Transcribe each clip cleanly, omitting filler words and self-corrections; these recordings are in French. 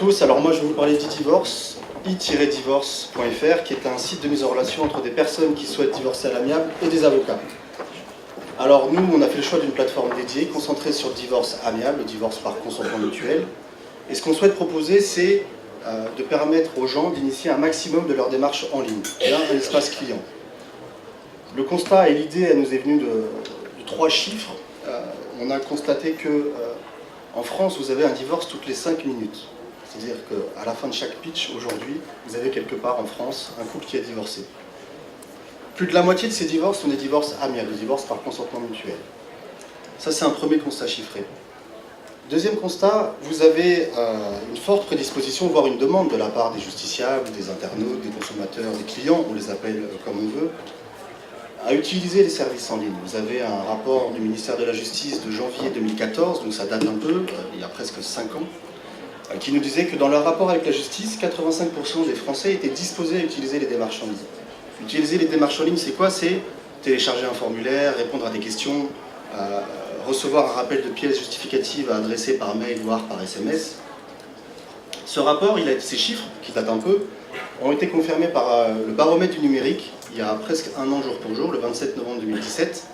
tous, alors moi je vais vous parler d'e-divorce, i-divorce.fr, qui est un site de mise en relation entre des personnes qui souhaitent divorcer à l'amiable et des avocats. Alors nous, on a fait le choix d'une plateforme dédiée, concentrée sur le divorce amiable, le divorce par consentement mutuel. Et ce qu'on souhaite proposer, c'est de permettre aux gens d'initier un maximum de leurs démarches en ligne, là, un espace client. Le constat et l'idée, elle nous est venue de 3 chiffres. On a constaté que en France, vous avez un divorce toutes les 5 minutes. C'est-à-dire qu'à la fin de chaque pitch, aujourd'hui, vous avez quelque part en France un couple qui a divorcé. Plus de la moitié de ces divorces sont des divorces amiables, des divorces par consentement mutuel. Ça, c'est un premier constat chiffré. Deuxième constat, vous avez une forte prédisposition, voire une demande de la part des justiciables, des internautes, des consommateurs, des clients, on les appelle comme on veut, à utiliser les services en ligne. Vous avez un rapport du ministère de la Justice de janvier 2014, donc ça date un peu, il y a presque 5 ans, qui nous disait que dans leur rapport avec la justice, 85% des Français étaient disposés à utiliser les démarches en ligne. Utiliser les démarches en ligne, c'est quoi? C'est télécharger un formulaire, répondre à des questions, recevoir un rappel de pièces justificatives à adresser par mail, voire par SMS. Ce rapport, ces chiffres, qui datent un peu, ont été confirmés par le baromètre du numérique, il y a presque un an jour pour jour, le 27 novembre 2017.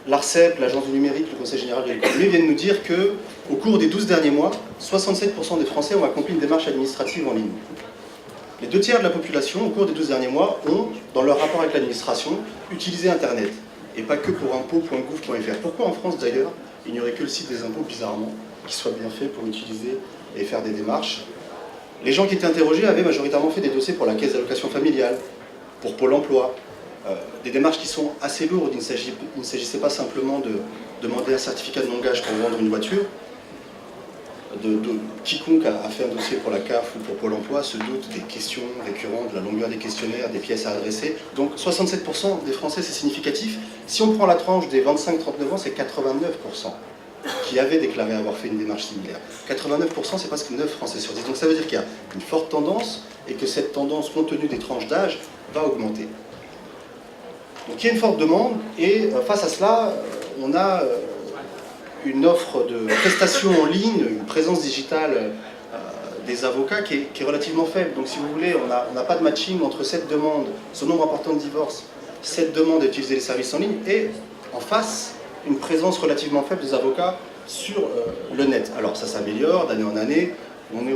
L'ARCEP, l'Agence du numérique, le Conseil général de l'économie viennent nous dire qu'au cours des 12 derniers mois, 67% des Français ont accompli une démarche administrative en ligne. Les 2 tiers de la population, au cours des 12 derniers mois, ont, dans leur rapport avec l'administration, utilisé Internet. Et pas que pour impôts.gouv.fr. Pourquoi en France, d'ailleurs, il n'y aurait que le site des impôts, bizarrement, qui soit bien fait pour utiliser et faire des démarches? Les gens qui étaient interrogés avaient majoritairement fait des dossiers pour la caisse d'allocation familiale, pour Pôle emploi, des démarches qui sont assez lourdes. Il ne s'agissait pas simplement de demander un certificat de non-gage pour vendre une voiture. Quiconque a fait un dossier pour la CAF ou pour Pôle emploi se doute des questions récurrentes, de la longueur des questionnaires, des pièces à adresser. Donc 67% des Français, c'est significatif. Si on prend la tranche des 25-39 ans, c'est 89% qui avaient déclaré avoir fait une démarche similaire. 89%, c'est presque 9 Français sur 10. Donc ça veut dire qu'il y a une forte tendance et que cette tendance, compte tenu des tranches d'âge, va augmenter. Donc il y a une forte demande et face à cela, on a une offre de prestations en ligne, une présence digitale des avocats qui est relativement faible. Donc si vous voulez, on n'a pas de matching entre cette demande, ce nombre important de divorces, cette demande d'utiliser les services en ligne et en face, une présence relativement faible des avocats sur le net. Alors ça s'améliore d'année en année. On est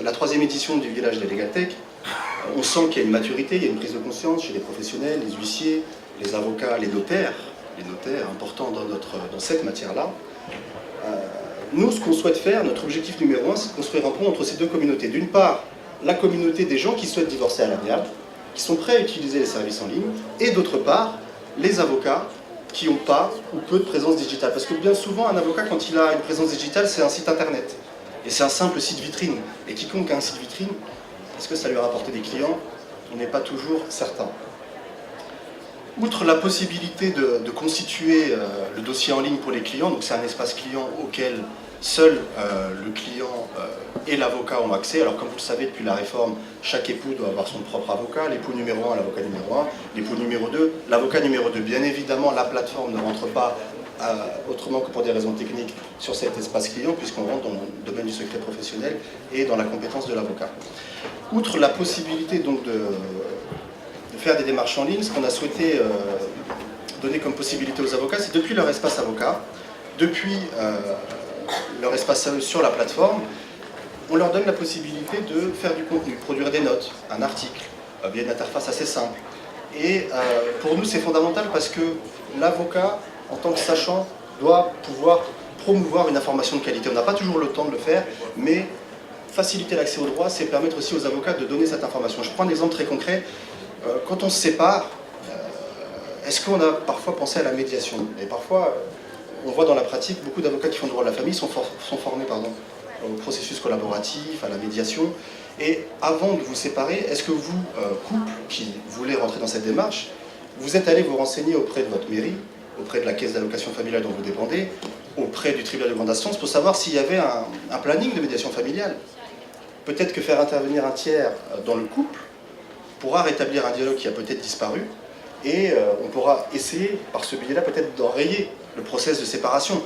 la troisième édition du village des Legal Tech. On sent qu'il y a une maturité, il y a une prise de conscience chez les professionnels, les huissiers, les avocats, les notaires importants dans cette matière-là. Nous, ce qu'on souhaite faire, notre objectif numéro 1, c'est de construire un pont entre ces deux communautés. D'une part, la communauté des gens qui souhaitent divorcer à l'amiable, qui sont prêts à utiliser les services en ligne, et d'autre part, les avocats qui n'ont pas ou peu de présence digitale. Parce que bien souvent, un avocat, quand il a une présence digitale, c'est un site internet. Et c'est un simple site vitrine. Et quiconque a un site vitrine, est-ce que ça lui a rapporté des clients? On n'est pas toujours certain. Outre la possibilité de constituer le dossier en ligne pour les clients, donc c'est un espace client auquel seul le client et l'avocat ont accès. Alors comme vous le savez, depuis la réforme, chaque époux doit avoir son propre avocat, l'époux numéro 1, l'avocat numéro 1, l'époux numéro 2, l'avocat numéro 2. Bien évidemment, la plateforme ne rentre pas autrement que pour des raisons techniques sur cet espace client, puisqu'on rentre dans le domaine du secret professionnel et dans la compétence de l'avocat. Outre la possibilité donc de faire des démarches en ligne, ce qu'on a souhaité donner comme possibilité aux avocats, c'est depuis leur espace avocat, depuis leur espace sur la plateforme, on leur donne la possibilité de faire du contenu, produire des notes, un article, via une interface assez simple. Et pour nous, c'est fondamental parce que l'avocat, en tant que sachant, doit pouvoir promouvoir une information de qualité. On n'a pas toujours le temps de le faire, mais faciliter l'accès au droit, c'est permettre aussi aux avocats de donner cette information. Je prends un exemple très concret. Quand on se sépare, est-ce qu'on a parfois pensé à la médiation? Et parfois, on voit dans la pratique, beaucoup d'avocats qui font le droit de la famille sont formés au processus collaboratif, à la médiation. Et avant de vous séparer, est-ce que vous, couple qui voulez rentrer dans cette démarche, vous êtes allé vous renseigner auprès de votre mairie, auprès de la caisse d'allocation familiale dont vous dépendez, auprès du tribunal de grande instance, pour savoir s'il y avait un planning de médiation familiale? Peut-être que faire intervenir un tiers dans le couple pourra rétablir un dialogue qui a peut-être disparu, et on pourra essayer, par ce biais-là, peut-être d'enrayer le process de séparation.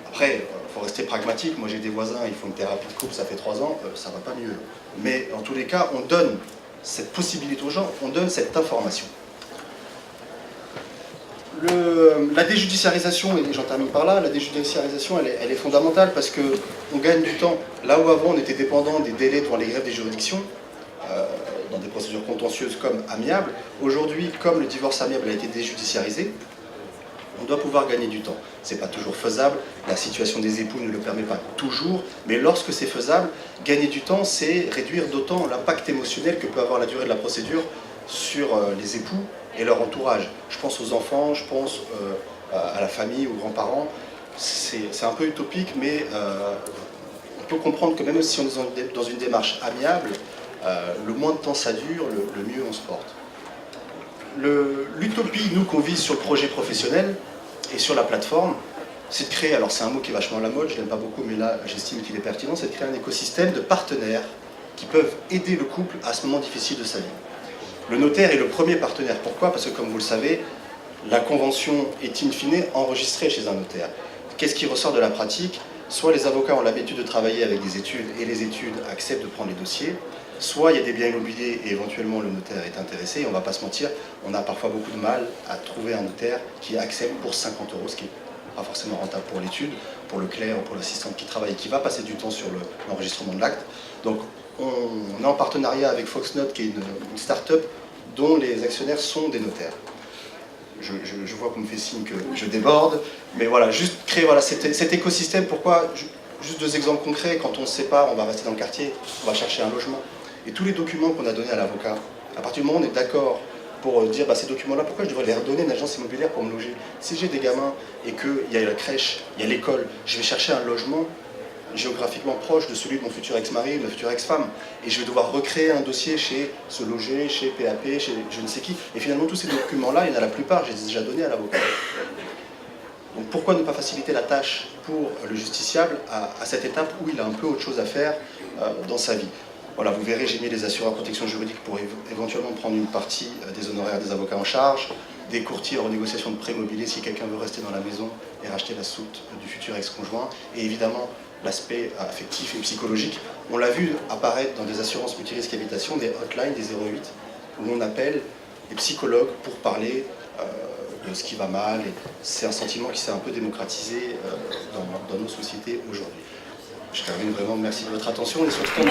Après, faut rester pragmatique. Moi j'ai des voisins, ils font une thérapie de couple, ça fait 3 ans, ça va pas mieux. Mais en tous les cas, on donne cette possibilité aux gens, on donne cette information. La déjudiciarisation, et j'en termine par là, la déjudiciarisation elle est fondamentale parce qu'on gagne du temps. Là où avant on était dépendant des délais devant les greffes des juridictions, dans des procédures contentieuses comme amiables, aujourd'hui comme le divorce amiable a été déjudiciarisé, on doit pouvoir gagner du temps. Ce n'est pas toujours faisable, la situation des époux ne le permet pas toujours, mais lorsque c'est faisable, gagner du temps, c'est réduire d'autant l'impact émotionnel que peut avoir la durée de la procédure sur les époux et leur entourage. Je pense aux enfants, je pense à la famille, aux grands-parents. C'est un peu utopique, mais on peut comprendre que même si on est dans une démarche amiable, le moins de temps ça dure, le mieux on se porte. L'utopie, nous, qu'on vise sur le projet professionnel et sur la plateforme, c'est de créer, alors c'est un mot qui est vachement à la mode, je ne l'aime pas beaucoup, mais là j'estime qu'il est pertinent, c'est de créer un écosystème de partenaires qui peuvent aider le couple à ce moment difficile de sa vie. Le notaire est le premier partenaire. Pourquoi? Parce que comme vous le savez, la convention est in fine enregistrée chez un notaire. Qu'est-ce qui ressort de la pratique? Soit les avocats ont l'habitude de travailler avec des études et les études acceptent de prendre les dossiers, soit il y a des biens immobiliers et éventuellement le notaire est intéressé, et on ne va pas se mentir, on a parfois beaucoup de mal à trouver un notaire qui accepte pour 50 €, ce qui n'est pas forcément rentable pour l'étude, pour le clerc ou pour l'assistante qui travaille et qui va passer du temps sur l'enregistrement de l'acte. Donc on est en partenariat avec Foxnote qui est une start-up dont les actionnaires sont des notaires. Je vois qu'on me fait signe que je déborde, mais voilà, juste créer cet écosystème. Pourquoi? Juste 2 exemples concrets. Quand on se sépare, on va rester dans le quartier, on va chercher un logement. Et tous les documents qu'on a donnés à l'avocat, à partir du moment où on est d'accord pour dire ces documents-là, pourquoi je devrais les redonner à une agence immobilière pour me loger? Si j'ai des gamins et qu'il y a la crèche, il y a l'école, je vais chercher un logement géographiquement proche de celui de mon futur ex-mari, de ma future ex-femme. Et je vais devoir recréer un dossier chez Se Loger, chez PAP, chez je ne sais qui. Et finalement, tous ces documents-là, il y en a la plupart, j'ai déjà donné à l'avocat. Donc pourquoi ne pas faciliter la tâche pour le justiciable à cette étape où il a un peu autre chose à faire dans sa vie? Voilà, vous verrez, j'ai mis les assureurs protection juridique pour éventuellement prendre une partie des honoraires des avocats en charge, des courtiers en négociation de prêt immobilier si quelqu'un veut rester dans la maison et racheter la soute du futur ex-conjoint, et évidemment l'aspect affectif et psychologique. On l'a vu apparaître dans des assurances multirisques habitation, des hotlines, des 08, où on appelle des psychologues pour parler de ce qui va mal. C'est un sentiment qui s'est un peu démocratisé dans nos sociétés aujourd'hui. Je termine vraiment, merci de votre attention et surtout